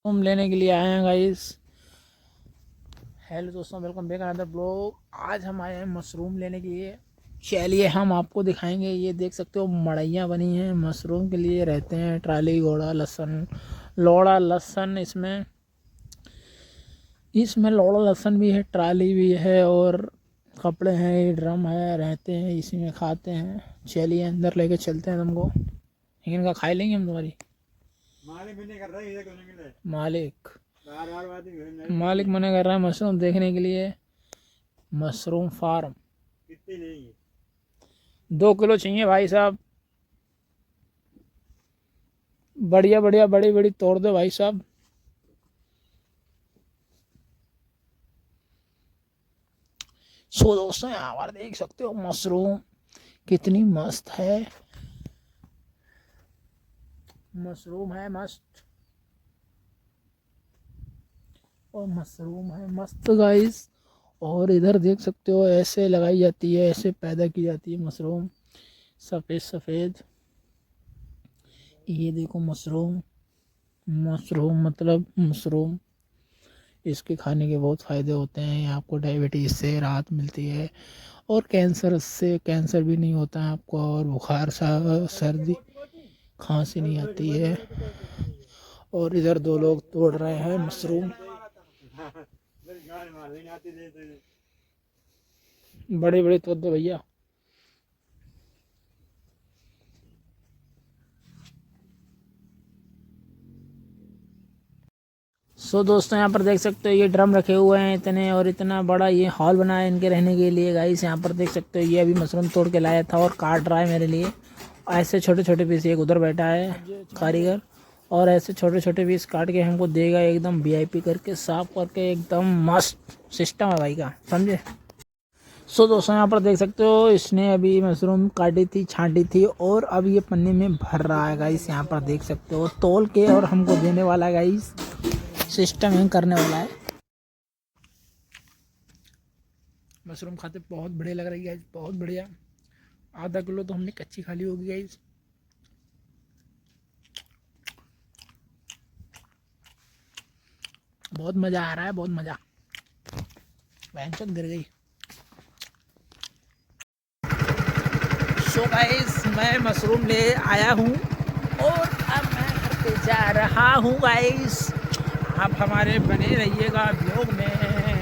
हम लेने के लिए आए हैं गाइस। हेलो दोस्तों, वेलकम बैक अनदर ब्लॉग। आज हम आए हैं मशरूम लेने के लिए। चलिए हम आपको दिखाएंगे। ये देख सकते हो मड़ैयाँ बनी हैं मशरूम के लिए, रहते हैं ट्राली घोड़ा लहसुन लौड़ा लहसुन। इसमें लौड़ा लहसुन भी है, ट्राली भी है और कपड़े हैं, ड्रम है, रहते हैं इसी में, खाते हैं। चलिए अंदर लेके चलते हैं तुमको। लेकिन का खाई लेंगे हम तुम्हारी मालिक मालिक मना कर रहा है मशरूम देखने के लिए। मशरूम फार्म 2 किलो चाहिए भाई साहब। बढ़िया बढ़िया बड़ी बड़ी तोड़ दो भाई साहब। सो दोस्तों, यहाँ पर देख सकते हो मशरूम कितनी मस्त है। मशरूम है मस्त, और मशरूम है मस्त गाइस। और इधर देख सकते हो ऐसे लगाई जाती है, ऐसे पैदा की जाती है मशरूम, सफ़ेद सफ़ेद। ये देखो मशरूम, मशरूम मतलब मशरूम। इसके खाने के बहुत फ़ायदे होते हैं। आपको डायबिटीज़ से राहत मिलती है, और कैंसर भी नहीं होता है आपको, और बुखार सा सर्दी खांसी नहीं आती है। और इधर 2 लोग तोड़ रहे हैं मशरूम, बड़े बड़े तोड़ दो भैया। सो दोस्तों, यहाँ पर देख सकते हो ये ड्रम रखे हुए हैं इतने, और इतना बड़ा ये हॉल बना है इनके रहने के लिए गाइस। यहाँ पर देख सकते हो ये अभी मशरूम तोड़ के लाया था और काट रहा है मेरे लिए। ऐसे छोटे छोटे पीस, एक उधर बैठा है कारीगर, और ऐसे छोटे छोटे पीस काट के हमको देगा, एकदम वीआईपी करके साफ करके, एकदम मस्त सिस्टम है भाई का, समझे। सो दोस्तों, यहाँ पर देख सकते हो इसने अभी मशरूम काटी थी, छांटी थी, और अब ये पन्नी में भर रहा है गाइस। यहाँ पर देख सकते हो तौल के और हमको देने वाला है गाइस, सिस्टम है करने वाला है। मशरूम खाते बहुत बढ़िया लग रही है, बहुत बढ़िया। आधा किलो तो हमने कच्ची खा ली होगी गाइस। बहुत मज़ा आ रहा है, बहुत मज़ा। भैंचक गिर गई। सो गाइस, मैं मशरूम ले आया हूँ और अब मैं घर पे जा रहा हूँ गाइस। आप हमारे बने रहिएगा ब्लॉग में।